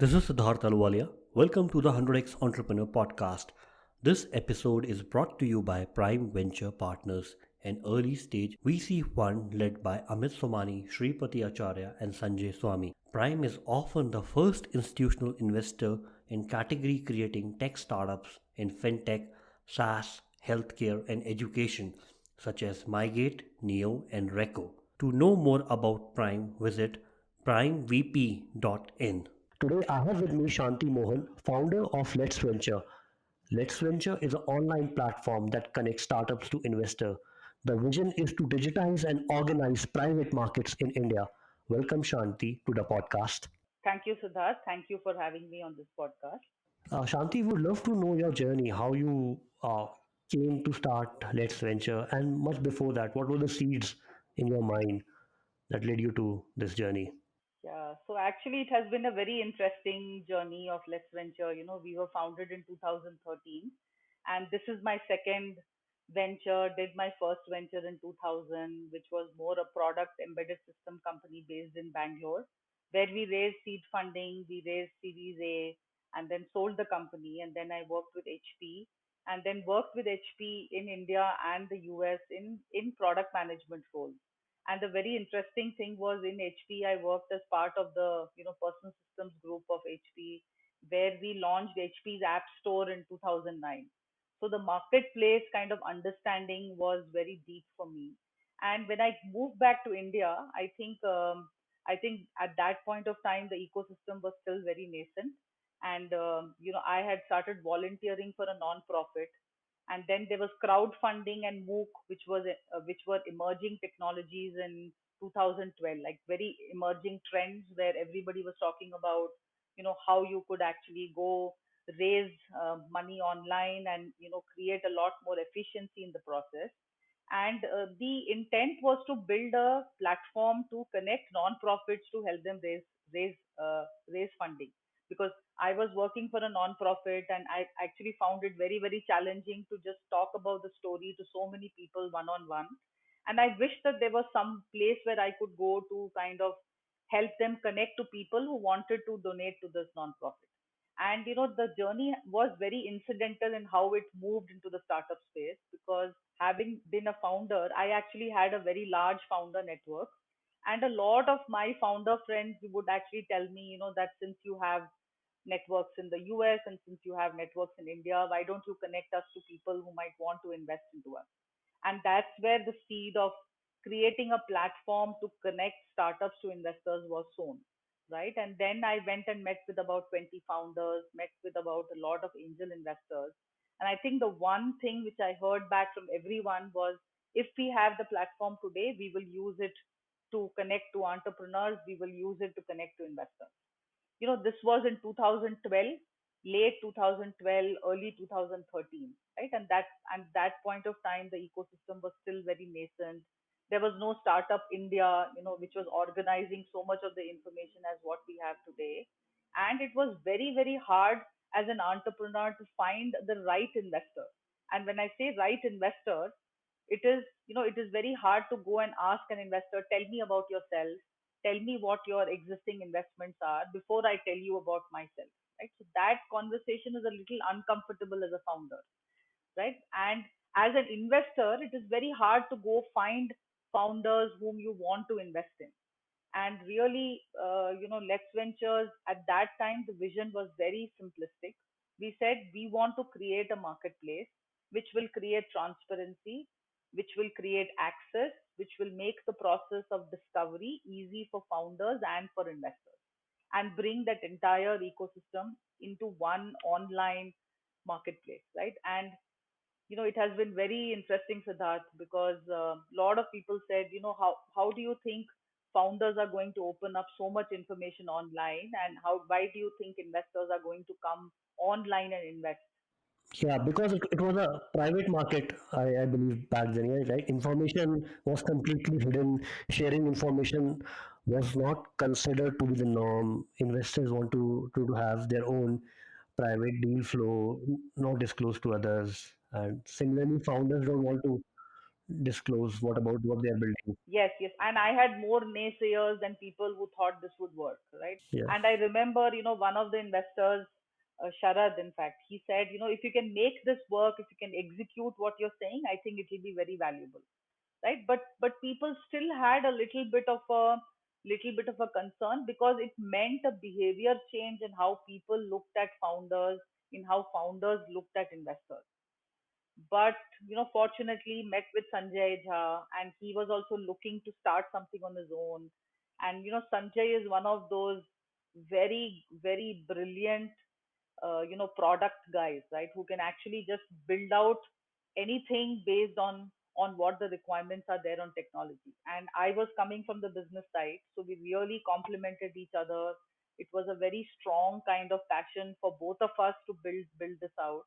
This is Siddharth Aluwalia. Welcome to the 100x Entrepreneur Podcast. This episode is brought to you by Prime Venture Partners, an early stage VC fund led by Amit Somani, Shripati Acharya, and Sanjay Swami. Prime is often the first institutional investor in category creating tech startups in fintech, SaaS, healthcare, and education, such as Mygate, Neo, and Reco. To know more about Prime, visit primevp.in. Today, I have with me Shanti Mohan, founder of Let's Venture. Let's Venture is an online platform that connects startups to investors. The vision is to digitize and organize private markets in India. Welcome, Shanti, to the podcast. Thank you, Siddharth. Thank you for having me on this podcast. Shanti, would love to know your journey, how you came to start Let's Venture, and much before that, what were the seeds in your mind that led you to this journey? Yeah, so actually, it has been a very interesting journey of Let's Venture. We were founded in 2013, and this is my second venture. Did my first venture in 2000, which was more a product embedded system company based in Bangalore, where we raised seed funding, we raised Series A, and then sold the company. And then I worked with HP, and then worked with HP in India and the US in product management roles. And the very interesting thing was in HP, I worked as part of the personal systems group of HP, where we launched HP's App Store in 2009. So the marketplace kind of understanding was very deep for me. And when I moved back to India, I think at that point of time the ecosystem was still very nascent, and I had started volunteering for a non-profit, and then there was crowdfunding and MOOC, which were emerging technologies in 2012, like very emerging trends where everybody was talking about, how you could actually go raise money online and create a lot more efficiency in the process. And the intent was to build a platform to connect non-profits to help them raise funding, because I was working for a non-profit, and I actually found it very, very challenging to just talk about the story to so many people one on one. And I wish that there was some place where I could go to kind of help them connect to people who wanted to donate to this non-profit. And the journey was very incidental in how it moved into the startup space, because having been a founder, I actually had a very large founder network. And a lot of my founder friends would actually tell me, that since you have networks in the US and since you have networks in India, why don't you connect us to people who might want to invest into us? And that's where the seed of creating a platform to connect startups to investors was sown, right? And then I went and met with about 20 founders, met with about a lot of angel investors. And I think the one thing which I heard back from everyone was, if we have the platform today, we will use it to connect to entrepreneurs, we will use it to connect to investors. This was in 2012, late 2012, early 2013, right? And that point of time the ecosystem was still very nascent. There was no startup India, which was organizing so much of the information as what we have today. And it was very, very hard as an entrepreneur to find the right investor. And when I say right investor, it is very hard to go and ask an investor, tell me about yourself, tell me what your existing investments are before I tell you about myself, right? So that conversation is a little uncomfortable as a founder, right? And as an investor, it is very hard to go find founders whom you want to invest in. And really, Lex Ventures at that time, the vision was very simplistic. We said we want to create a marketplace which will create transparency, which will create access, which will make the process of discovery easy for founders and for investors, and bring that entire ecosystem into one online marketplace, right? And it has been very interesting, Siddharth, because a lot of people said, how do you think founders are going to open up so much information online, and why do you think investors are going to come online and invest? Yeah, because it was a private market, I believe back then, yeah, right? Information was completely hidden. Sharing information was not considered to be the norm. Investors want to have their own private deal flow, not disclosed to others. And similarly, founders don't want to disclose what about what they are building. Yes, yes. And I had more naysayers than people who thought this would work, right? Yeah. And I remember, one of the investors, Sharad, in fact, he said, if you can make this work, if you can execute what you're saying, I think it will be very valuable, right? But people still had a little bit of a concern because it meant a behavior change in how people looked at founders, in how founders looked at investors. But fortunately met with Sanjay Jha, and he was also looking to start something on his own. And Sanjay is one of those very very brilliant product guys, right, who can actually just build out anything based on what the requirements are there on technology. And I was coming from the business side, so we really complemented each other. It was a very strong kind of passion for both of us to build this out.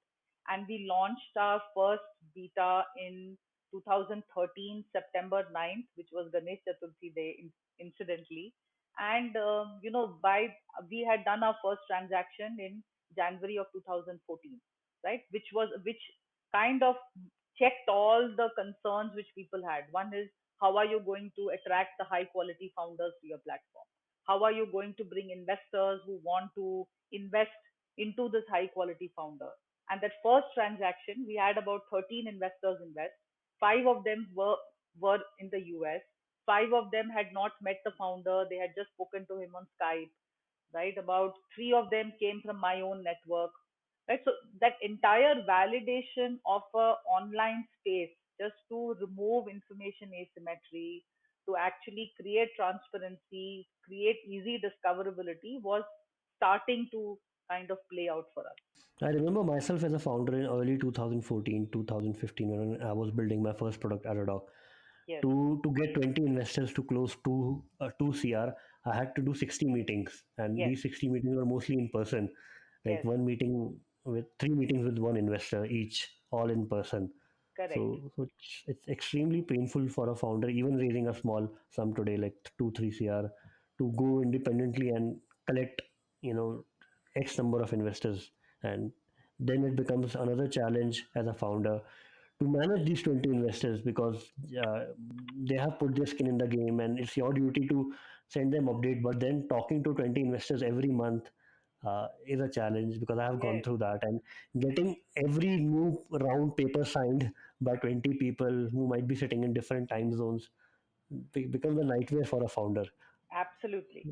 And we launched our first beta in 2013 September 9th, which was Ganesh Chaturthi day, incidentally. And by we had done our first transaction in January of 2014, right? Which kind of checked all the concerns which people had. One is, how are you going to attract the high quality founders to your platform? How are you going to bring investors who want to invest into this high quality founder? And that first transaction, we had about 13 investors invest. Five of them were in the US. Five of them had not met the founder. They had just spoken to him on Skype, right? About three of them came from my own network, right? So that entire validation of a online space, just to remove information asymmetry, to actually create transparency, create easy discoverability, was starting to kind of play out for us. I remember myself as a founder in early 2014, 2015 when I was building my first product, Adadoc. Yes, To get 20 investors to close 2 CR, I had to do 60 meetings, and yes, these 60 meetings were mostly in person, like yes, one meeting with 3 meetings with one investor each, all in person. correct. So it's extremely painful for a founder, even raising a small sum today, like 2 3 CR, to go independently and collect, you know, X number of investors, and then it becomes another challenge as a founder to manage these 20 investors because they have put their skin in the game, and it's your duty to send them update. But then talking to 20 investors every month is a challenge because I have gone Yes, through that, and getting every new round paper signed by 20 people who might be sitting in different time zones becomes a nightmare for a founder. absolutely.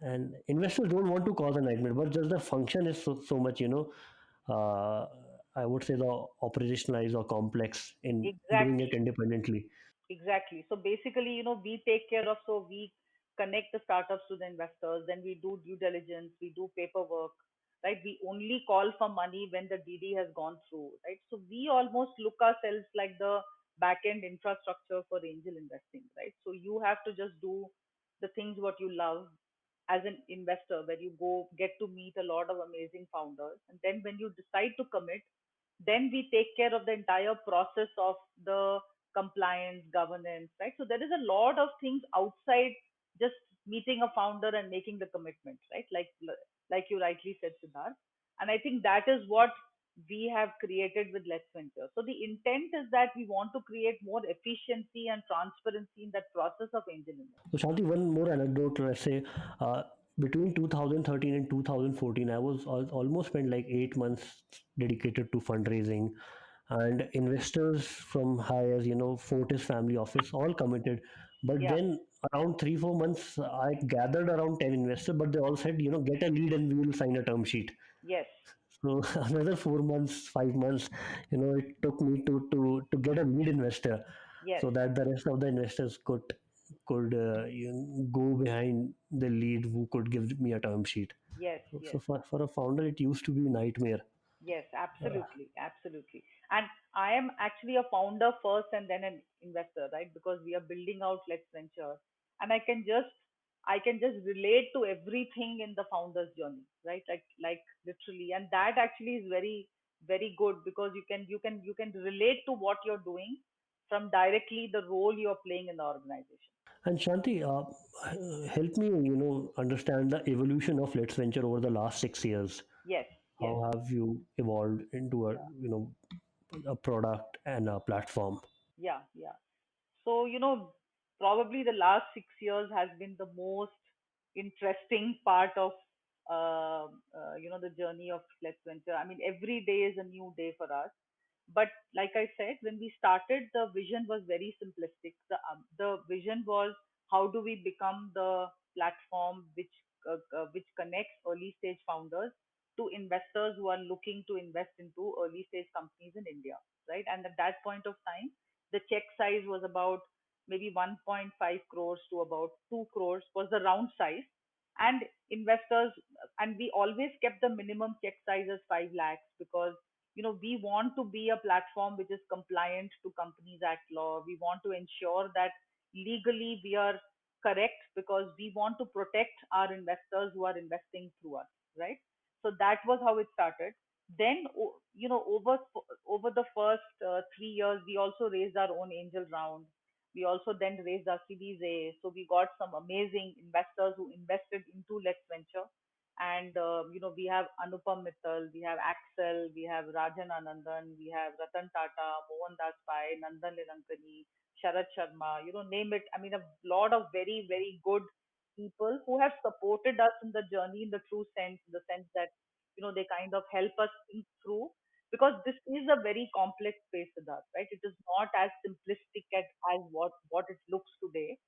And investors don't want to cause a nightmare, but just the function is so much, uh, I would say the operationalized or complex in doing it Exactly. independently. Exactly. So basically, we take care of, so we connect the startups to the investors, then we do due diligence, we do paperwork, right? We only call for money when the DD has gone through, right? So we almost look ourselves like the back end infrastructure for angel investing, right? So you have to just do the things what you love as an investor, where you go get to meet a lot of amazing founders. And then when you decide to commit, then we take care of the entire process of the compliance, governance, right? So there is a lot of things outside just meeting a founder and making the commitment, right? Like you rightly said, Siddharth. And I think that is what we have created with Let's Venture. So the intent is that we want to create more efficiency and transparency in that process of angel investment. So Shanti, one more anecdote. Let's say uh, between 2013 and 2014, I was almost spent like 8 months dedicated to fundraising, and investors from high as Fortis family office all committed. But Yeah. then around 3 4 months, I gathered around 10 investors, but they all said, get a lead and we will sign a term sheet. Yes. So another 4 months, 5 months, it took me to get a lead investor, Yes. so that the rest of the investors could go behind the lead who could give me a term sheet. Yes. So Yes. for a founder, it used to be a nightmare. Yes, Uh, absolutely, absolutely. And I am actually a founder first and then an investor, right? Because we are building out Let's Venture, and I can just relate to everything in the founder's journey, right? Like literally, and that actually is very very good because you can relate to what you're doing from directly the role you're playing in the organization. and Shanti, help me, understand the evolution of Let's Venture over the last 6 years. Yes, yes. How have you evolved into Yeah. a product and a platform? Yeah, yeah. So, probably the last 6 years has been the most interesting part of, the journey of Let's Venture. I mean, every day is a new day for us. But like I said, when we started, the vision was very simplistic. The vision was, how do we become the platform which connects early stage founders to investors who are looking to invest into early stage companies in India, right? And at that point of time, the check size was about maybe 1.5 crores to about 2 crores was the round size, and investors, and we always kept the minimum check size as 5 lakhs, because we want to be a platform which is compliant to Companies Act law. We want to ensure that legally we are correct, because we want to protect our investors who are investing through us, right? So that was how it started. Then, over the first 3 years, we also raised our own angel round. We also then raised our Series A. So we got some amazing investors who invested into Let's Venture. And we have Anupam Mittal, we have Axel, we have Rajan Anandan, we have Ratan Tata, Mohan Das Pai, Nandan Nilankani, Sharad Sharma, name it. I mean, a lot of very, very good people who have supported us in the journey, in the true sense, in the sense that, they kind of help us think through, because this is a very complex space with us, right? It is not as simplistic as what it looks today.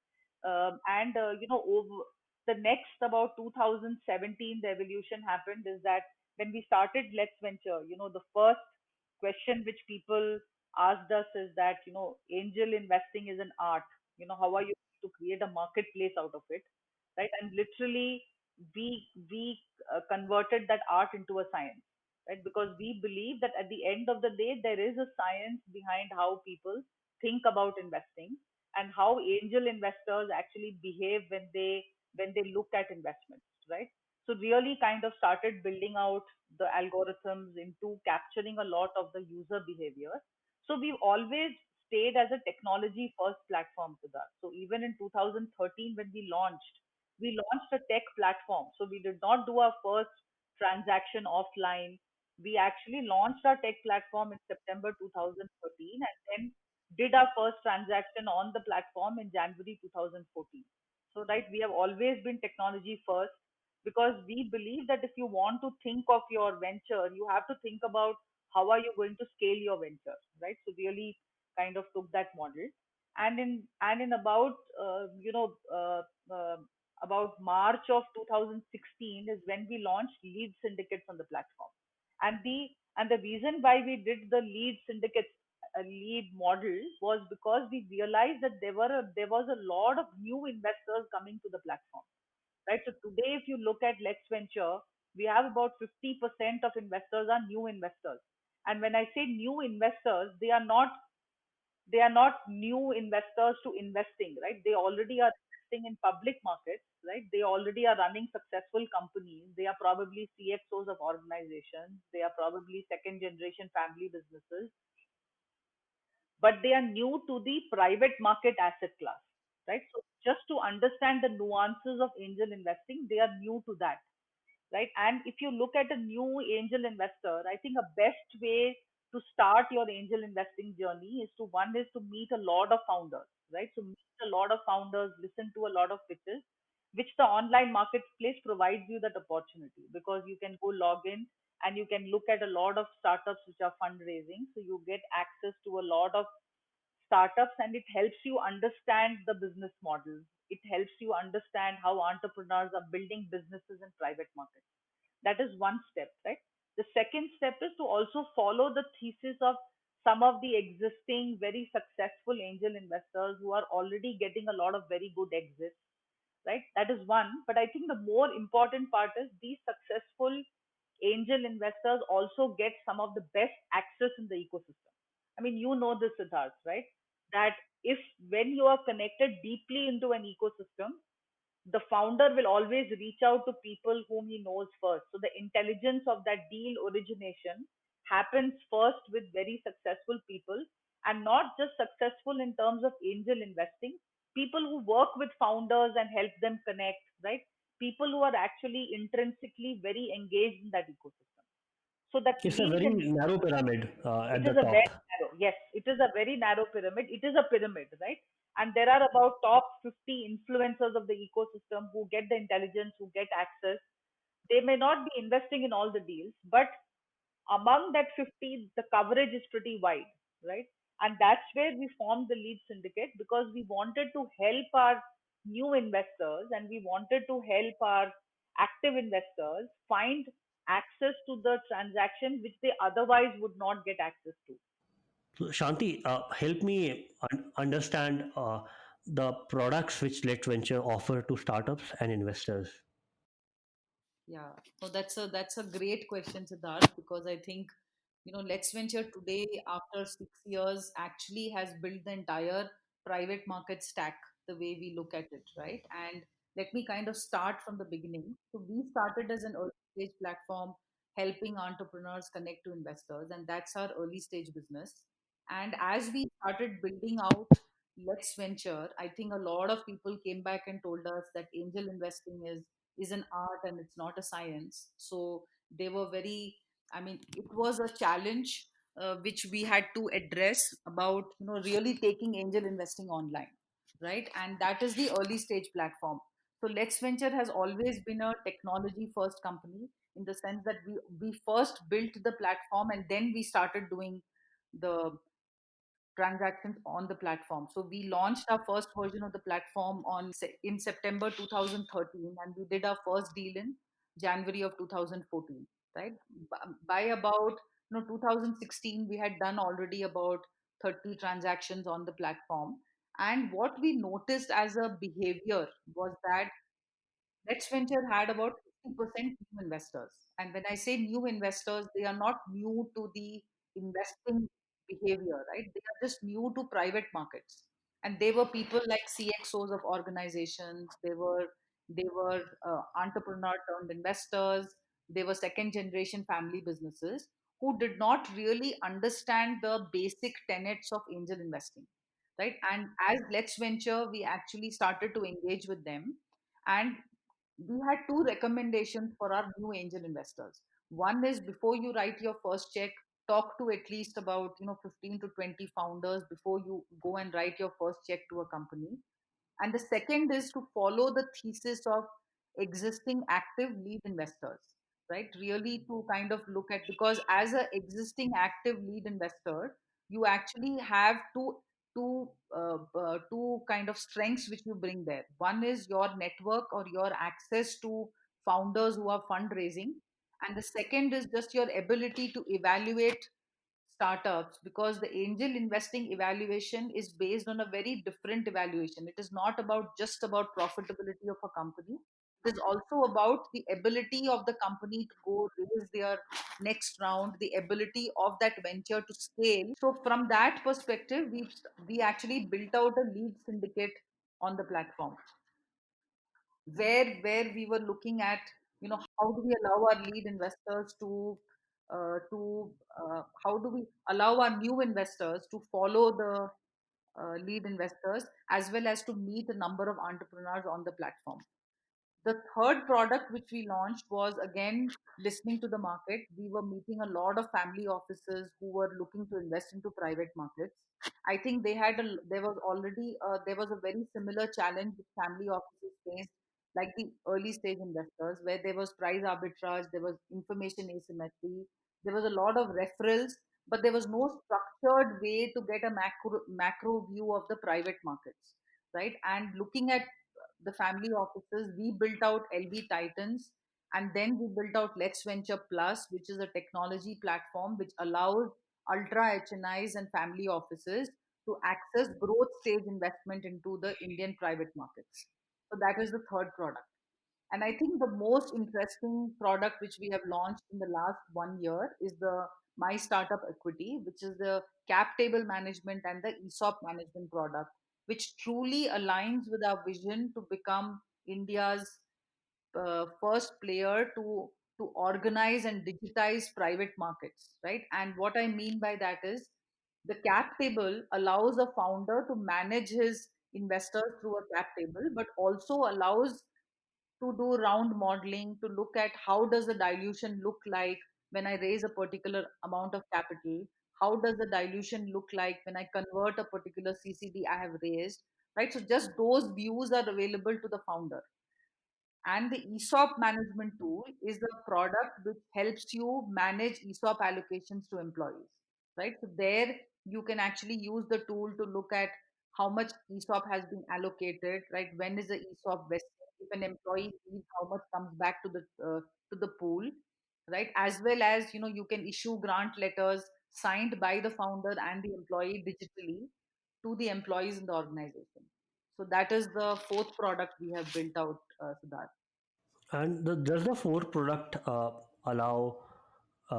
And over the next about 2017, the evolution happened is that when we started Let's Venture, the first question which people asked us is that, angel investing is an art. How are you to create a marketplace out of it, right? And literally, we converted that art into a science, right? Because we believe that at the end of the day, there is a science behind how people think about investing, and how angel investors actually behave when they look at investments, right? So really kind of started building out the algorithms into capturing a lot of the user behavior. So we've always stayed as a technology first platform to that. So even in 2013 when we launched a tech platform. So we did not do our first transaction offline. We actually launched our tech platform in September 2013, and then did our first transaction on the platform in January 2014. So, right, we have always been technology first, because we believe that if you want to think of your venture, you have to think about how are you going to scale your venture, right? So, really kind of took that model. And in about March of 2016 is when we launched lead syndicates on the platform. And the reason why we did the lead syndicates lead model was because we realized that there was a lot of new investors coming to the platform, right? So today, if you look at Let's Venture, we have about 50% of investors are new investors. And when I say new investors, they are not new investors to investing, right? They already are investing in public markets, right? They already are running successful companies. They are probably CXOs of organizations. They are probably second generation family businesses, but they are new to the private market asset class, right? So just to understand the nuances of angel investing, they are new to that, right? And if you look at a new angel investor, I think a best way to start your angel investing journey is to one is to meet a lot of founders, right? So meet a lot of founders, listen to a lot of pitches, which the online marketplace provides you that opportunity, because you can go log in and you can look at a lot of startups which are fundraising. So you get access to a lot of startups, and it helps you understand the business models. It helps you understand how entrepreneurs are building businesses in private markets. That is one step, right? The second step is to also follow the thesis of some of the existing very successful angel investors who are already getting a lot of very good exits, right? That is one. But I think the more important part is these successful angel investors also get some of the best access in the ecosystem. I mean, you know this, Siddharth, right? That if when you are connected deeply into an ecosystem, the founder will always reach out to people whom he knows first. So the intelligence of that deal origination happens first with very successful people, and not just successful in terms of angel investing, people who work with founders and help them connect, right? People who are actually intrinsically very engaged in that ecosystem. So that It's a lead very and narrow pyramid it at the is a top. very narrow, yes, it is a very narrow pyramid. It is a pyramid, right? and there are about top 50 influencers of the ecosystem who get the intelligence, who get access. They may not be investing in all the deals, but among that 50, the coverage is pretty wide, right? And that's where we formed the lead syndicate, because we wanted to help our new investors and we wanted to help our active investors find access to the transaction which they otherwise would not get access to. So, Shanti, help me understand the products which Let Venture offer to startups and investors. Yeah, so that's a great question, Siddharth, because I think Let's Venture today, after 6 years, actually has built the entire private market stack the way we look at it, right? And let me kind of start from the beginning. So we started as an early stage platform helping entrepreneurs connect to investors, and that's our early stage business. And as we started building out Let's Venture, I think a lot of people came back and told us that angel investing is an art and it's not a science. So they were very, I mean, it was a challenge which we had to address about, really taking angel investing online, right? And that is the early stage platform. So Let's Venture has always been a technology first company, in the sense that we first built the platform and then we started doing the transactions on the platform. So we launched our first version of the platform in September 2013, and we did our first deal in January of 2014. Right, by about 2016, we had done already about 30 transactions on the platform. And what we noticed as a behavior was that Let's Venture had about 50% new investors. And when I say new investors, they are not new to the investing behavior, right? They are just new to private markets. And they were people like CXOs of organizations. They were entrepreneur turned investors. They were second generation family businesses who did not really understand the basic tenets of angel investing, right? And as Let's Venture, we actually started to engage with them, and we had two recommendations for our new angel investors. One is, before you write your first check, talk to at least about 15 to 20 founders before you go and write your first check to a company. And the second is to follow the thesis of existing active lead investors, right? Really to kind of look at, because as a existing active lead investor, you actually have two kind of strengths which you bring there. One is your network or your access to founders who are fundraising, and the second is just your ability to evaluate startups, because the angel investing evaluation is based on a very different evaluation. It is not about just about profitability of a company. It is also about the ability of the company to go raise their next round, the ability of that venture to scale. So from that perspective, we actually built out a lead syndicate on the platform, where we were looking at, how do we allow our lead investors to how do we allow our new investors to follow the lead investors, as well as to meet a number of entrepreneurs on the platform. The third product which we launched was, again, listening to the market. We were meeting a lot of family offices who were looking to invest into private markets. I think there was a very similar challenge which family offices faced, like the early stage investors, where there was price arbitrage, there was information asymmetry, there was a lot of referrals, but there was no structured way to get a macro view of the private markets, right? And looking at the family offices, we built out LV Titans, and then we built out Let's Venture Plus, which is a technology platform which allows ultra HNIs and family offices to access growth stage investment into the Indian private markets. So that is the third product. And I think the most interesting product which we have launched in the last 1 year is the My Startup Equity, which is the cap table management and the ESOP management product, which truly aligns with our vision to become India's first player to organize and digitize private markets, right? And what I mean by that is, the cap table allows a founder to manage his investors through a cap table, but also allows to do round modeling, to look at how does the dilution look like when I raise a particular amount of capital, how does the dilution look like when I convert a particular CCD I have raised, right? So just those views are available to the founder. And the ESOP management tool is a product which helps you manage ESOP allocations to employees, right? So there you can actually use the tool to look at how much ESOP has been allocated, right? When is the ESOP vesting? If an employee leaves, how much comes back to the pool, right? As well as, you can issue grant letters signed by the founder and the employee digitally to the employees in the organization. So that is the fourth product we have built out, Siddharth. And does the four product allow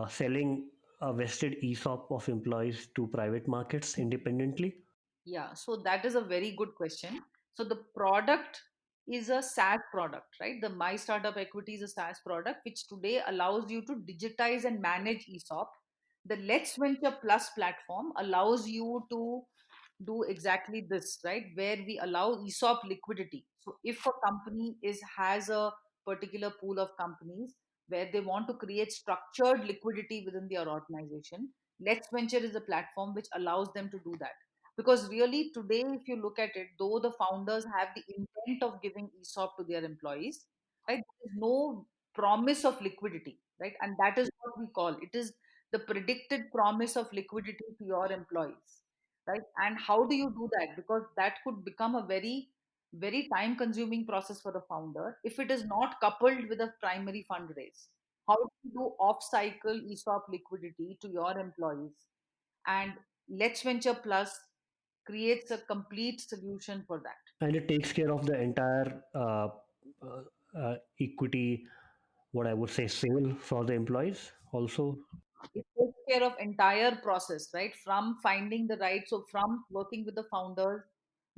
selling a vested ESOP of employees to private markets independently? Yeah, so that is a very good question. So the product is a SaaS product, right? The My Startup Equity is a SaaS product which today allows you to digitize and manage ESOP. The Let's Venture Plus platform allows you to do exactly this, right? Where we allow ESOP liquidity. So if a company is has a particular pool of companies where they want to create structured liquidity within their organization, Let's Venture is a platform which allows them to do that. Because really today, if you look at it, though the founders have the intent of giving ESOP to their employees, right? There is no promise of liquidity, right? And that is what we call it is the predicted promise of liquidity to your employees, right? And how do you do that? Because that could become a very time consuming process for the founder if it is not coupled with a primary fundraise. How do you do off cycle ESOP liquidity to your employees? And Let's Venture Plus creates a complete solution for that. And it takes care of the entire equity, what I would say, sale for the employees also. It takes care of entire process, right? From finding the right, so from working with the founders,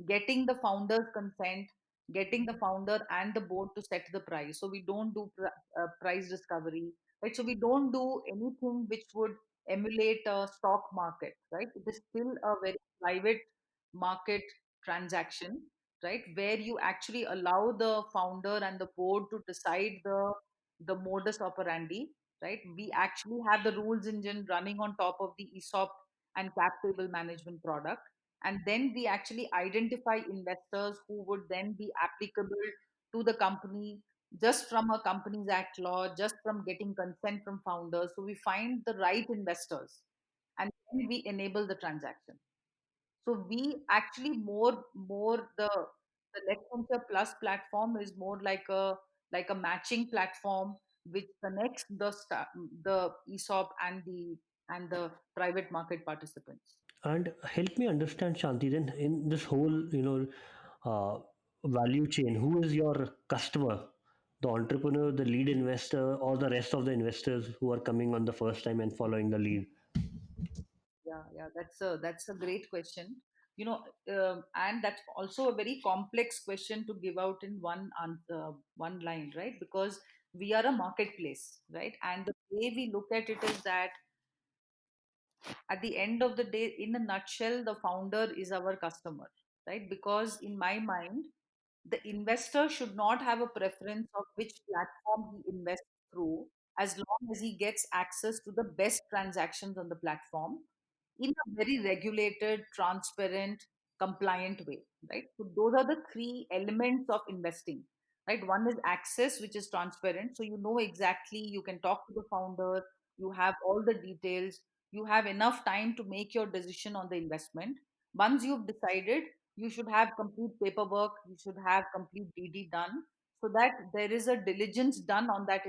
getting the founders consent, getting the founder and the board to set the price. So we don't do price discovery, right? So we don't do anything which would emulate a stock market, right? It is still a very private market transaction, right? Where you actually allow the founder and the board to decide the modus operandi, right? We actually have the rules engine running on top of the ESOP and cap table management product. And then we actually identify investors who would then be applicable to the company just from a Companies Act law, just from getting consent from founders. So we find the right investors and then we enable the transaction. So we actually more the Let's Venture Plus platform is more like a matching platform which connects the ESOP and the private market participants. And help me understand, Shanti, then in this whole, uh, value chain, who is your customer? The entrepreneur, the lead investor, or the rest of the investors who are coming on the first time and following the lead? Yeah, that's a great question. And that's also a very complex question to give out in one answer, one line, right? Because we are a marketplace, right? And the way we look at it is that at the end of the day, in a nutshell, the founder is our customer, right? Because in my mind, the investor should not have a preference of which platform he invests through, as long as he gets access to the best transactions on the platform in a very regulated, transparent, compliant way, right? So those are the three elements of investing, right? One is access, which is transparent. So you know exactly, you can talk to the founder, you have all the details, you have enough time to make your decision on the investment. Once you've decided, you should have complete paperwork, you should have complete DD done so that there is a diligence done on that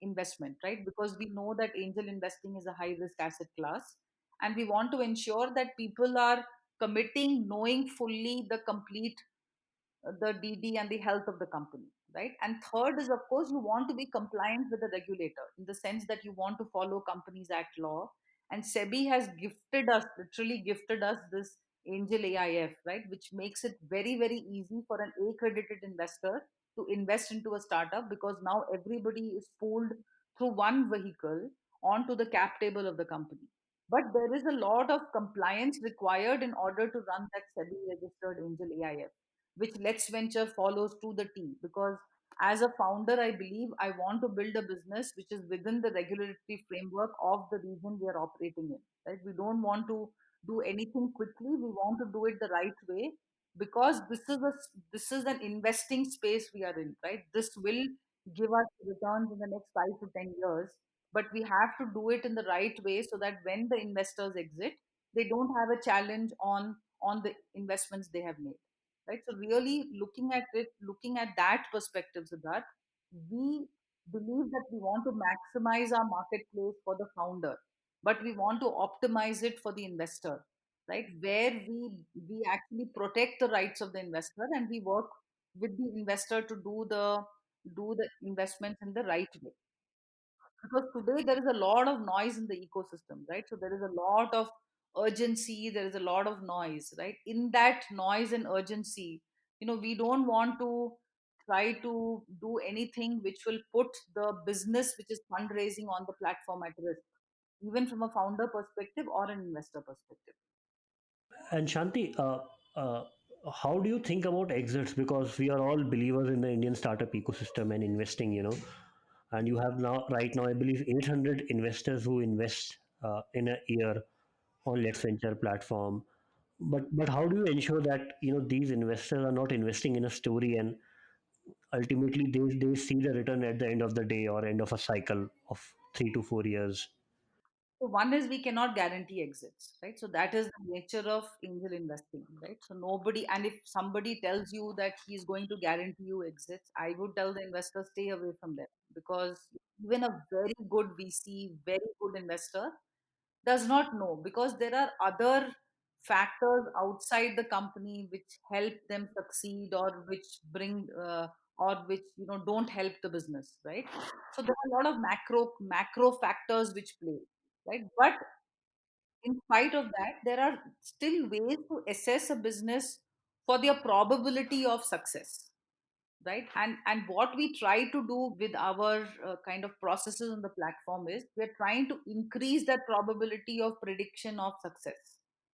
investment, right? Because we know that angel investing is a high risk asset class, and we want to ensure that people are committing knowing fully the complete the DD and the health of the company, right? And third is, of course, you want to be compliant with the regulator in the sense that you want to follow Companies Act law. And SEBI has gifted us, literally gifted us this Angel AIF, right? Which makes it very easy for an accredited investor to invest into a startup because now everybody is pooled through one vehicle onto the cap table of the company. But there is a lot of compliance required in order to run that SEBI registered Angel AIF, which Let's Venture follows to the T. Because as a founder, I believe I want to build a business which is within the regulatory framework of the region we are operating in. Right? We don't want to do anything quickly. We want to do it the right way, because this is an investing space we are in, right? This will give us returns in the next 5 to 10 years, but we have to do it in the right way so that when the investors exit, they don't have a challenge on the investments they have made, right? So really looking at it, looking at that perspective, Siddharth, we believe that we want to maximize our marketplace for the founder, but we want to optimize it for the investor, right? Where we actually protect the rights of the investor, and we work with the investor to do the investments in the right way. Because today there is a lot of noise in the ecosystem, right? So there is a lot of urgency, there is a lot of noise, right? In that noise and urgency, we don't want to try to do anything which will put the business which is fundraising on the platform at risk, even from a founder perspective or an investor perspective. And Shanti, how do you think about exits? Because we are all believers in the Indian startup ecosystem and investing, and you have now, right now, I believe 800 investors who invest in a year on Let's Venture platform. But how do you ensure that these investors are not investing in a story and ultimately they see the return at the end of the day or end of a cycle of 3 to 4 years? So one is we cannot guarantee exits, right? So that is the nature of angel investing, right? So nobody, and if somebody tells you that he's going to guarantee you exits, I would tell the investor stay away from them, because even a very good VC, very good investor does not know, because there are other factors outside the company which help them succeed, or which bring or which don't help the business, right? So there are a lot of macro factors which play, right? But in spite of that, there are still ways to assess a business for their probability of success, right? And what we try to do with our kind of processes on the platform is we're trying to increase that probability of prediction of success.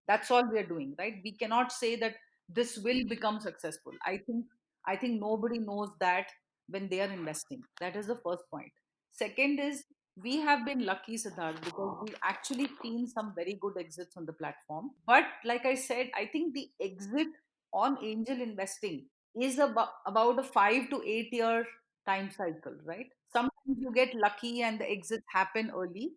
That's all we are doing, right? We cannot say that this will become successful. I think nobody knows that when they are investing. That is the first point. Second is, we have been lucky, Siddharth, because we've actually seen some very good exits on the platform. But like I said, I think the exit on angel investing is about a 5 to 8 year time cycle, right? Sometimes you get lucky and the exits happen early.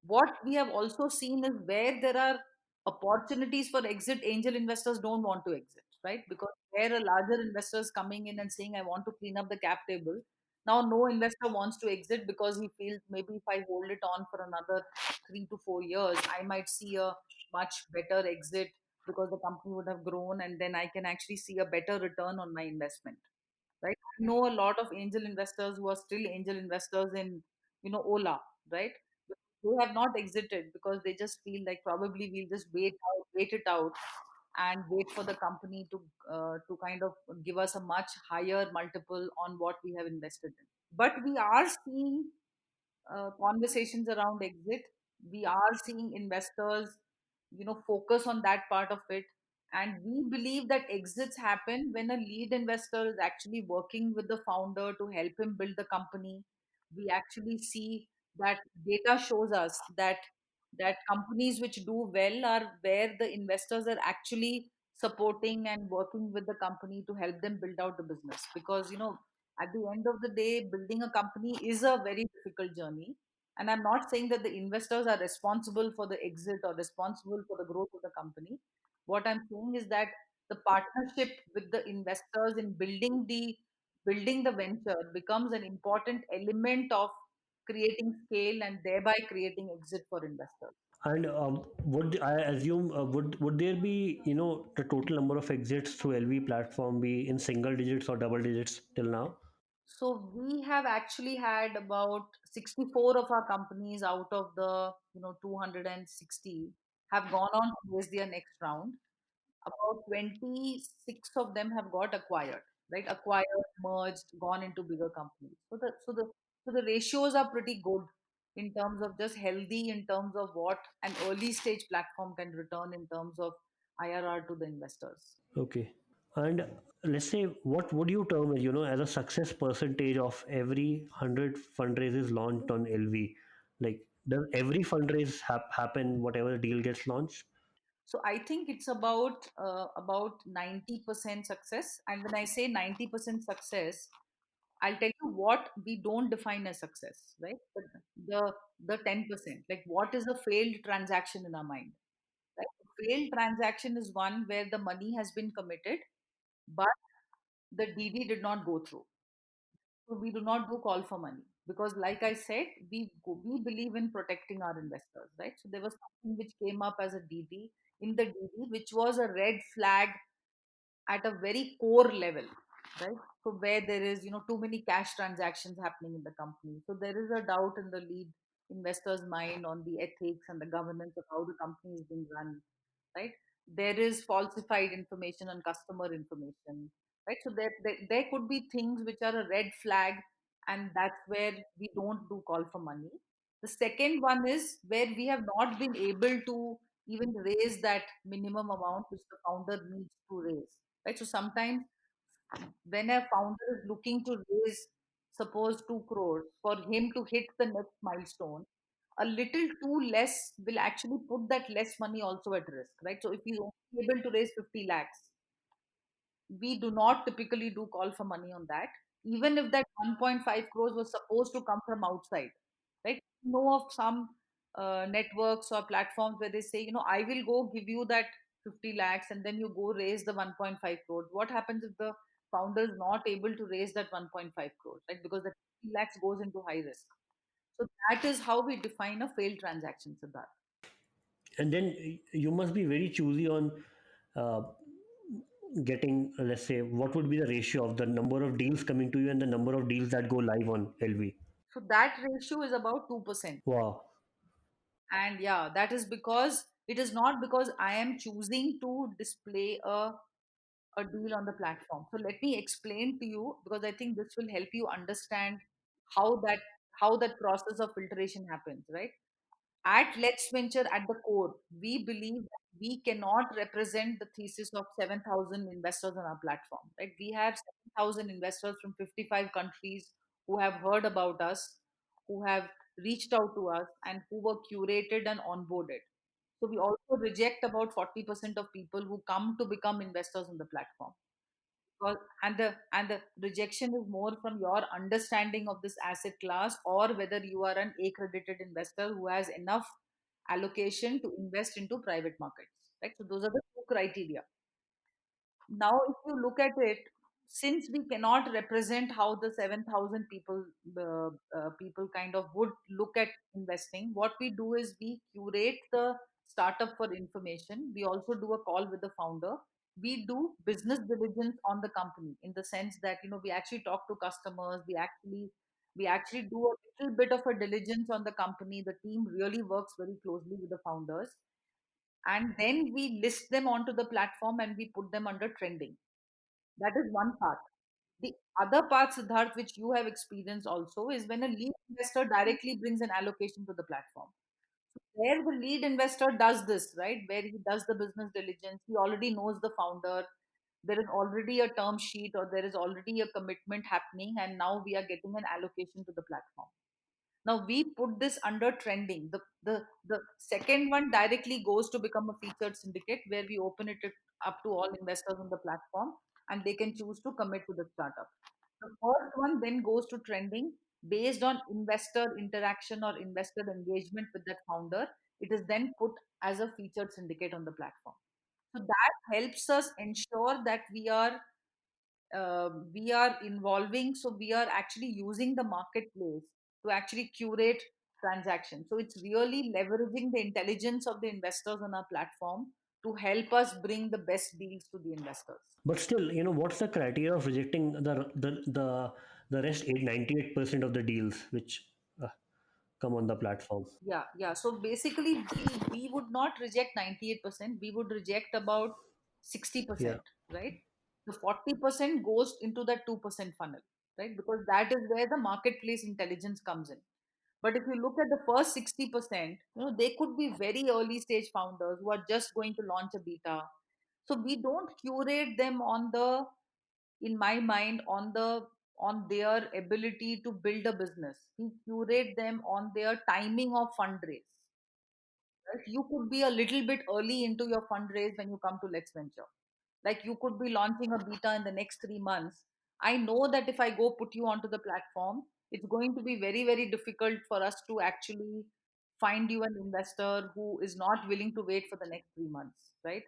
What we have also seen is where there are opportunities for exit, angel investors don't want to exit, right? Because where a larger investor is coming in and saying, I want to clean up the cap table, now no investor wants to exit because he feels maybe if I hold it on for another 3 to 4 years, I might see a much better exit, because the company would have grown and then I can actually see a better return on my investment, right? I know a lot of angel investors who are still angel investors in, Ola, right? They have not exited because they just feel like probably we'll just wait it out, and wait for the company to kind of give us a much higher multiple on what we have invested in. But we are seeing conversations around exit. We are seeing investors, focus on that part of it. And we believe that exits happen when a lead investor is actually working with the founder to help him build the company. We actually see that data shows us that companies which do well are where the investors are actually supporting and working with the company to help them build out the business. Because at the end of the day, building a company is a very difficult journey. And I'm not saying that the investors are responsible for the exit or responsible for the growth of the company. What I'm saying is that the partnership with the investors in building the venture becomes an important element of creating scale and thereby creating exit for investors. And would I assume would there be the total number of exits through LV platform be in single digits or double digits till now? So we have actually had about 64 of our companies out of the 260 have gone on to raise their next round. About 26 of them have got acquired, right? Acquired, merged, gone into bigger companies. So the ratios are pretty good in terms of just healthy, in terms of what an early stage platform can return in terms of IRR to the investors. Okay. And let's say, what would you term as as a success percentage of every 100 fundraisers launched on LV? Like, does every fundraise happen whatever deal gets launched? So I think it's about 90% success. And when I say 90% success, I'll tell you what we don't define as success, right? The 10%, like what is a failed transaction in our mind, right? A failed transaction is one where the money has been committed, but the DD did not go through. So we do not do call for money because, like I said, we believe in protecting our investors, right? So there was something which came up as a DD in the DD, which was a red flag at a very core level, right? So where there is, too many cash transactions happening in the company. So there is a doubt in the lead investor's mind on the ethics and the governance of how the company is being run, right? There is falsified information and customer information, right? So there could be things which are a red flag, and that's where we don't do call for money. The second one is where we have not been able to even raise that minimum amount which the founder needs to raise, right? So sometimes when a founder is looking to raise, suppose 2 crores for him to hit the next milestone, a little too less will actually put that less money also at risk, right? So if he's only able to raise 50 lakhs, we do not typically do call for money on that, even if that 1.5 crores was supposed to come from outside, right? Know of some networks or platforms where they say, I will go give you that 50 lakhs and then you go raise the 1.5 crores. What happens if the founder is not able to raise that 1.5 crores, right? Because the 50 lakhs goes into high risk. So that is how we define a failed transaction, Siddharth. And then you must be very choosy on uh, getting, let's say, what would be the ratio of the number of deals coming to you and the number of deals that go live on LV? So that ratio is about 2%. Wow. And yeah, that is because it is not because I am choosing to display a deal on the platform. So let me explain to you, because I think this will help you understand how that how that process of filtration happens, right? At Let's Venture, at the core, we believe that we cannot represent the thesis of 7,000 investors on our platform, right? We have 7,000 investors from 55 countries who have heard about us, who have reached out to us, and who were curated and onboarded. So we also reject about 40% of people who come to become investors on the platform. And the rejection is more from your understanding of this asset class, or whether you are an accredited investor who has enough allocation to invest into private markets, right? So those are the two criteria. Now if you look at it, since we cannot represent how the 7,000 people kind of would look at investing, what we do is we curate the startup for information. We also do a call with the founder. We do business diligence on the company, in the sense that, we actually talk to customers. We actually do a little bit of a diligence on the company. The team really works very closely with the founders, and then we list them onto the platform and we put them under trending. That is one part. The other part, Siddharth, which you have experienced also, is when a lead investor directly brings an allocation to the platform. Where the lead investor does this, right? Where he does the business diligence, he already knows the founder. There is already a term sheet, or there is already a commitment happening, and now we are getting an allocation to the platform. Now we put this under trending. The second one directly goes to become a featured syndicate, where we open it up to all investors on the platform, and they can choose to commit to the startup. The first one then goes to trending based on investor interaction or investor engagement with that founder. It is then put as a featured syndicate on the platform. So that helps us ensure that we are involving, so we are actually using the marketplace to actually curate transactions. So it's really leveraging the intelligence of the investors on our platform to help us bring the best deals to the investors. But still, what's the criteria of rejecting the rest 98% of the deals which uh, come on the platform? Yeah. So basically, we would not reject 98%. We would reject about Yeah. 60%, right? The 40% goes into that 2% funnel, right? Because that is where the marketplace intelligence comes in. But if you look at the first 60%, they could be very early stage founders who are just going to launch a beta. So we don't curate them in my mind, on their ability to build a business. We curate them on their timing of fundraise, right? You could be a little bit early into your fundraise when you come to Let's Venture. Like you could be launching a beta in the next 3 months. I know that if I go put you onto the platform, it's going to be very, very difficult for us to actually find you an investor who is not willing to wait for the next 3 months, right?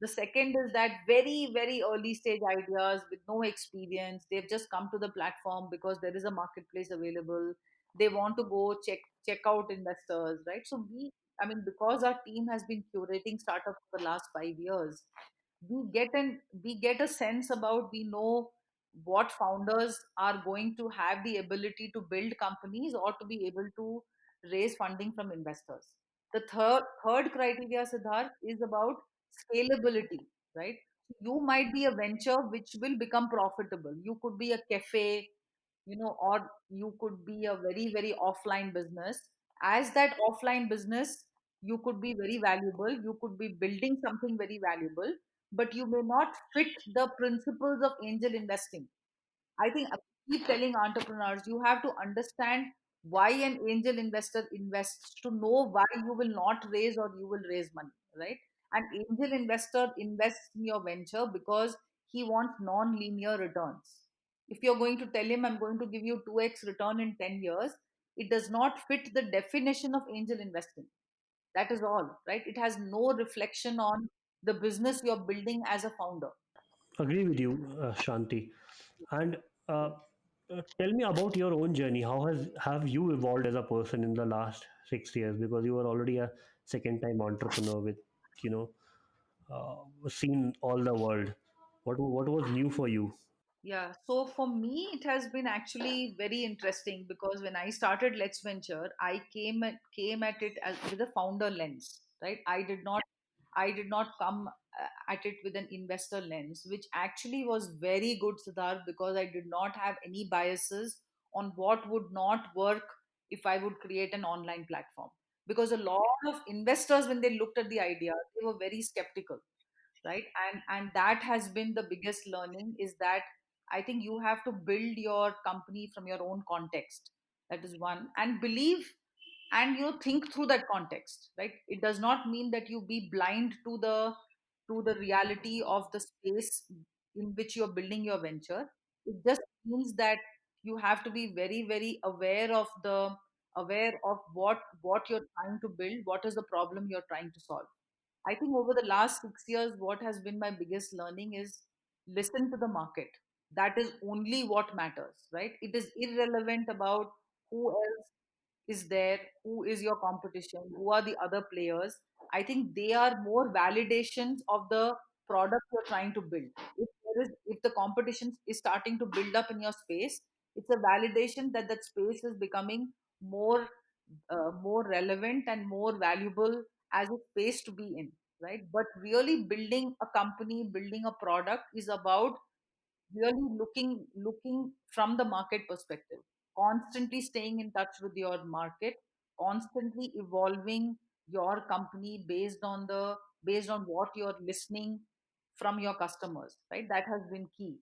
The second is that very, very early stage ideas with no experience, they've just come to the platform because there is a marketplace available. They want to go check out investors, right? So I mean, because our team has been curating startups for the last 5 years, we get a sense about, we know what founders are going to have the ability to build companies or to be able to raise funding from investors. The third criteria, Siddharth, is about scalability, right? You might be a venture which will become profitable. You could be a cafe, or you could be a very, very offline business. As that offline business, you could be very valuable, you could be building something very valuable, but you may not fit the principles of angel investing. I think I keep telling entrepreneurs, you have to understand why an angel investor invests to know why you will not raise or you will raise money, right? An angel investor invests in your venture because he wants non-linear returns. If you're going to tell him, I'm going to give you 2x return in 10 years, it does not fit the definition of angel investing. That is all, right? It has no reflection on the business you're building as a founder. Agree with you, Shanti. And tell me about your own journey. How has have you evolved as a person in the last 6 years? Because you were already a second-time entrepreneur with, you know, seen all the world. What was new for you? Yeah, so for me, it has been actually very interesting because when I started Let's Venture, I came at it as with a founder lens, right? I did not come at it with an investor lens, which actually was very good, Siddharth, because I did not have any biases on what would not work if I would create an online platform. Because a lot of investors, when they looked at the idea, they were very skeptical, right? And that has been the biggest learning, is that I think you have to build your company from your own context. That is one. And believe, and you think through that context, right? It does not mean that you be blind to the reality of the space in which you're building your venture. It just means that you have to be very, very aware of what you're trying to build, what is the problem you're trying to solve. I think over the last 6 years, what has been my biggest learning is listen to the market. That is only what matters, right? It is irrelevant about who else is there, who is your competition, who are the other players. I think they are more validations of the product you're trying to build. If the competition is starting to build up in your space, it's a validation that that space is becoming more more relevant and more valuable as a space to be in, right? But really building a company, building a product is about really looking from the market perspective, constantly staying in touch with your market, constantly evolving your company based on what you're listening from your customers, right? That has been key.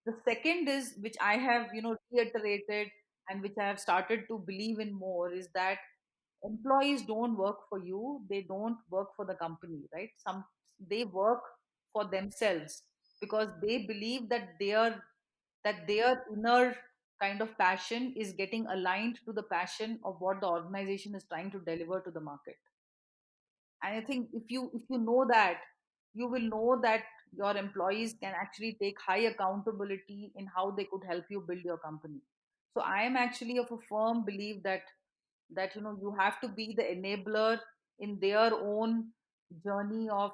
The second is, which I have reiterated and which I have started to believe in more, is that employees don't work for you, they don't work for the company, right? They work for themselves because they believe that their inner kind of passion is getting aligned to the passion of what the organization is trying to deliver to the market. And I think if you know that, you will know that your employees can actually take high accountability in how they could help you build your company. So I am actually of a firm belief that you have to be the enabler in their own journey of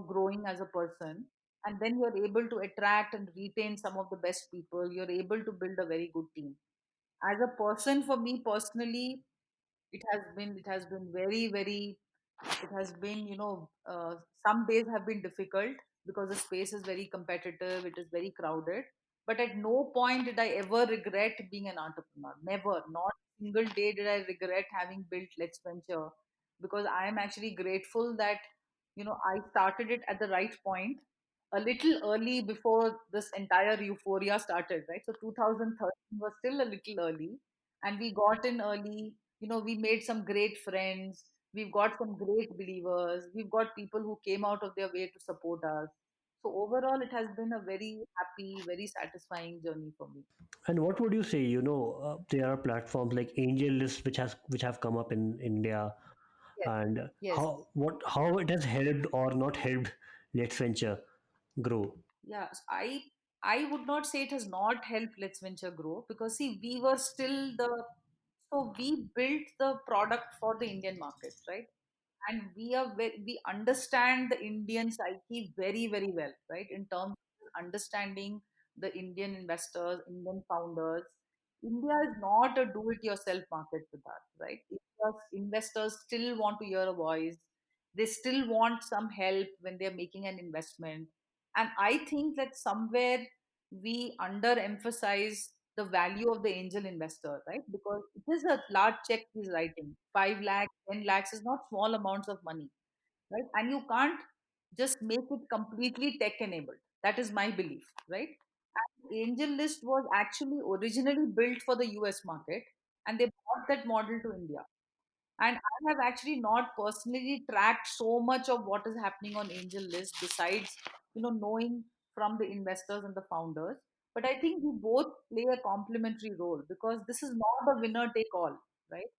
growing as a person, and then you're able to attract and retain some of the best people. You're able to build a very good team. As a person, for me personally, it has been very, very, it has been some days have been difficult because the space is very competitive, it is very crowded, but at no point did I ever regret being an entrepreneur. Never, not a single day did I regret having built Let's Venture, because I am actually grateful that I started it at the right point, a little early before this entire euphoria started, right? So 2013 was still a little early, and we got in early. We made some great friends. We've got some great believers. We've got people who came out of their way to support us. So overall, it has been a very happy, very satisfying journey for me. And what would you say? There are platforms like AngelList which have come up in India, Yes. and Yes. how it has helped or not helped Let's Venture grow. Yeah, I would not say it has not helped Let's Venture grow, because see, we were still the so we built the product for the Indian market, right? And we understand the Indian psyche very, very well, right? In terms of understanding the Indian investors, Indian founders. India is not a do-it-yourself market with that, right? India's investors still want to hear a voice. They still want some help when they're making an investment. And I think that somewhere we underemphasize the value of the angel investor, right? Because it is a large check he's writing. 5 lakhs, 10 lakhs is not small amounts of money, right? And you can't just make it completely tech enabled. That is my belief, right? And Angel List was actually originally built for the US market, and they brought that model to India. And I have actually not personally tracked so much of what is happening on Angel List besides, knowing from the investors and the founders. But I think we both play a complementary role, because this is not a winner take all, right?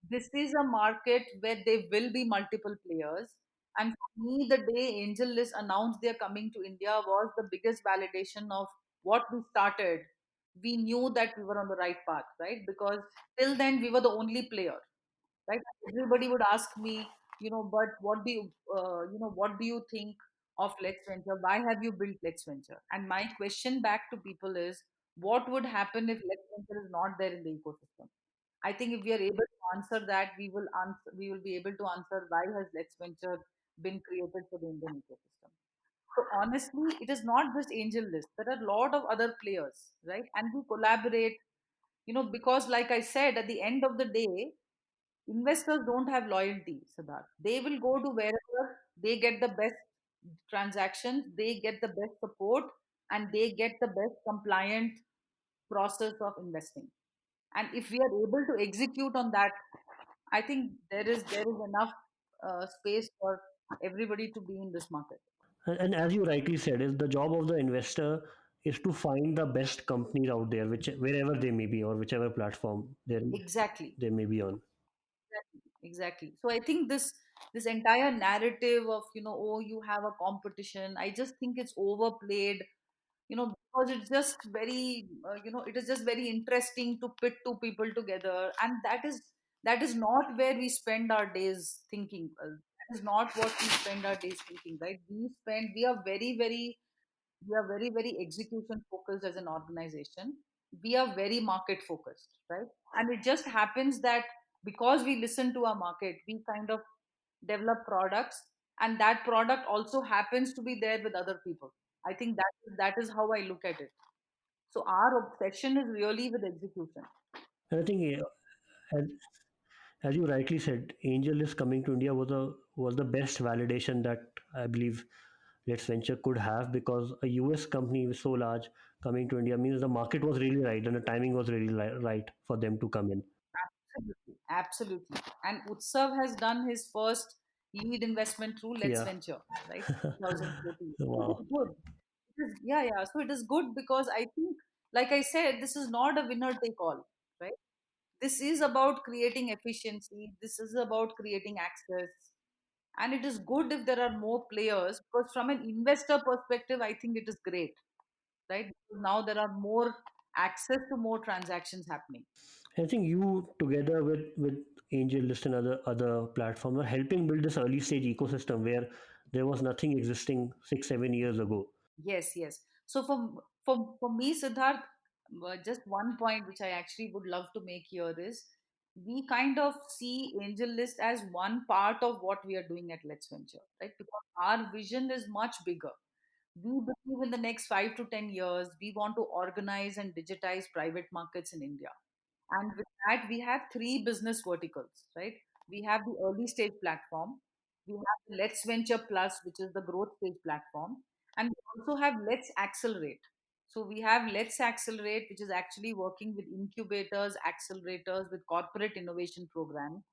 This is a market where there will be multiple players. And for me, the day Angel List announced they're coming to India was the biggest validation of what we started. We knew that we were on the right path, right? Because till then we were the only player, right? Everybody would ask me, but what do you think of Let's Venture? Why have you built Let's Venture? And my question back to people is, what would happen if Let's Venture is not there in the ecosystem? I think if we are able to answer that, we will be able to answer why has Let's Venture been created for the Indian ecosystem. So honestly, it is not just Angel List. There are a lot of other players, right? And we collaborate, because like I said, at the end of the day, investors don't have loyalty, Siddharth. They will go to wherever they get the best transactions, they get the best support, and they get the best compliant process of investing. And if we are able to execute on that, I think there is enough space for everybody to be in this market. And as you rightly said, is the job of the investor is to find the best companies out there, which wherever they may be or whichever platform Exactly. they may be on. Exactly. So I think this entire narrative of, oh, you have a competition, I just think it's overplayed, because it's just very, it is just very interesting to pit two people together, and that is not where we spend our days thinking. That is not what we spend our days thinking, right? We are very, very execution focused as an organization. We are very market focused, right? And it just happens that because we listen to our market, we kind of develop products, and that product also happens to be there with other people. I think that is how I look at it. So our obsession is really with execution. And I think, as, as you rightly said, Angel is coming to India was the best validation that I believe Let's Venture could have, because a US company so large coming to India means the market was really right and the timing was really right for them to come in. Absolutely, absolutely. And Utsav has done his first lead investment through Let's Yeah. Venture, right? 2014. So it Wow. is good. Yeah, yeah. So it is good because I think, like I said, this is not a winner take all, right? This is about creating efficiency. This is about creating access. And it is good if there are more players, because from an investor perspective, I think it is great, right? Because now there are more access to more transactions happening. I think you together with AngelList and other platforms are helping build this early stage ecosystem where there was nothing existing 6 7 years ago. Yes, yes. So for me, Siddharth, just one point which I actually would love to make here is, we kind of see Angel List as one part of what we are doing at Let's Venture, right? Because our vision is much bigger. We believe in the next 5 to 10 years, we want to organize and digitize private markets in India. And with that, we have three business verticals, right? We have the early stage platform, we have the Let's Venture Plus, which is the growth stage platform, and we also have Let's Accelerate. So we have Let's Accelerate, which is actually working with incubators, accelerators, with corporate innovation programs.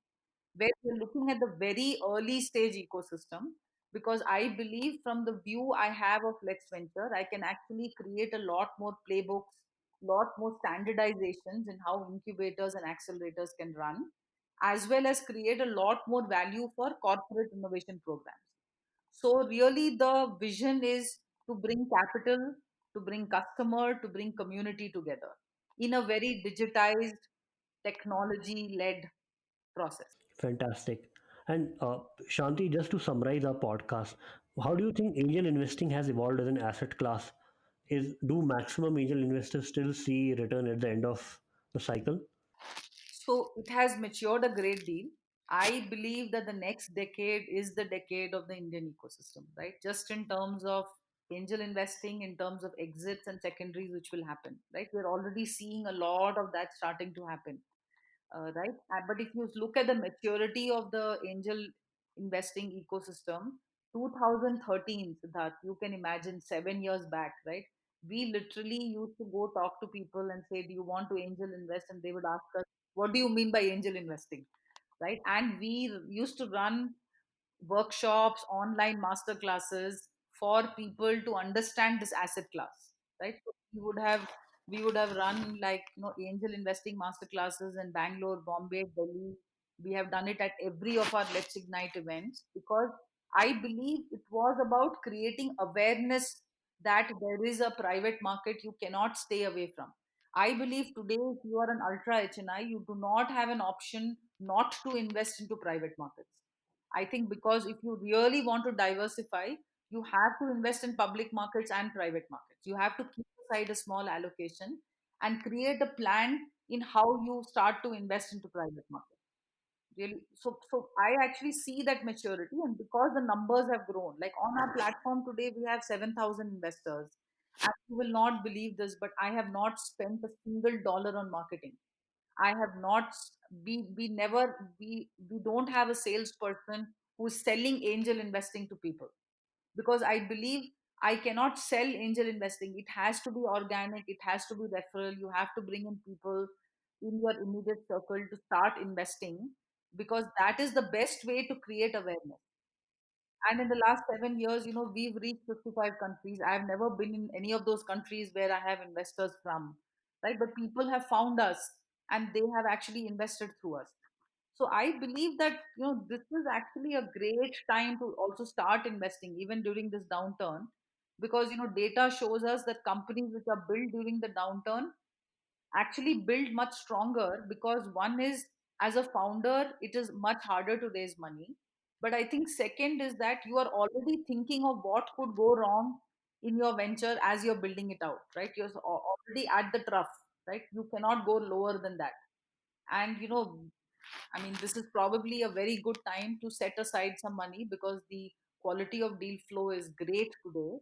where we're looking at the very early stage ecosystem. Because I believe from the view I have of Lex Venture, I can actually create a lot more playbooks, lot more standardizations in how incubators and accelerators can run, as well as create a lot more value for corporate innovation programs. So really the vision is to bring capital, to bring customer, to bring community together in a very digitized, technology led process. Fantastic. And Shanti, just to summarize our podcast, how do you think angel investing has evolved as an asset class? Do maximum angel investors still see return at the end of the cycle? So it has matured a great deal. I believe that the next decade is the decade of the Indian ecosystem, right? Just in terms of angel investing, in terms of exits and secondaries, which will happen, right? We're already seeing a lot of that starting to happen, right? But if you look at the maturity of the angel investing ecosystem, 2013, Siddharth, you can imagine 7 years back, right? We literally used to go talk to people and say, "Do you want to angel invest?" And they would ask us, "What do you mean by angel investing?" Right? And we used to run workshops, online master classes for people to understand this asset class, right? So we would have run like angel investing master classes in Bangalore, Bombay, Delhi. We have done it at every of our Let's Ignite events because I believe it was about creating awareness that there is a private market you cannot stay away from. I believe today, if you are an ultra HNI, you do not have an option not to invest into private markets. I think because if you really want to diversify, you have to invest in public markets and private markets. You have to keep aside a small allocation and create a plan in how you start to invest into private markets. Really, so I actually see that maturity, and because the numbers have grown, like on our platform today, we have 7,000 investors. And you will not believe this, but I have not spent a single dollar on marketing. I have not we never we don't have a salesperson who's selling angel investing to people because I believe I cannot sell angel investing. It has to be organic, it has to be referral. You have to bring in people in your immediate circle to start investing because that is the best way to create awareness. And in the last 7 years, we've reached 55 countries. I've never been in any of those countries where I have investors from, right? But people have found us and they have actually invested through us. So I believe that, this is actually a great time to also start investing even during this downturn because, data shows us that companies which are built during the downturn actually build much stronger because one is as a founder it is much harder to raise money, but I think second is that you are already thinking of what could go wrong in your venture as you're building it out, right? You're already at the trough, right? You cannot go lower than that. And I mean, this is probably a very good time to set aside some money because the quality of deal flow is great today,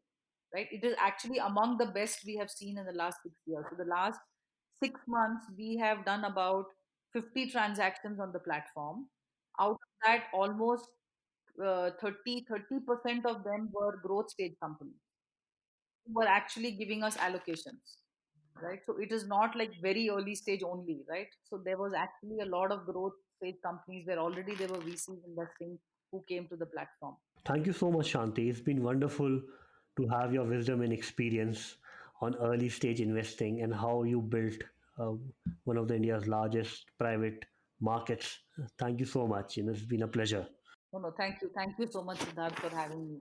right? It is actually among the best we have seen in the last 6 years. So, the last 6 months, we have done about 50 transactions on the platform. Out of that, almost 30% of them were growth stage companies who were actually giving us allocations, right? So it is not like very early stage only, right? So there was actually a lot of growth stage companies where already there were VCs investing who came to the platform. Thank you so much, Shanti. It's been wonderful to have your wisdom and experience on early stage investing and how you built uh, one of the India's largest private markets. Thank you so much. It's been a pleasure. No, no, thank you. Thank you so much, Siddharth, for having me.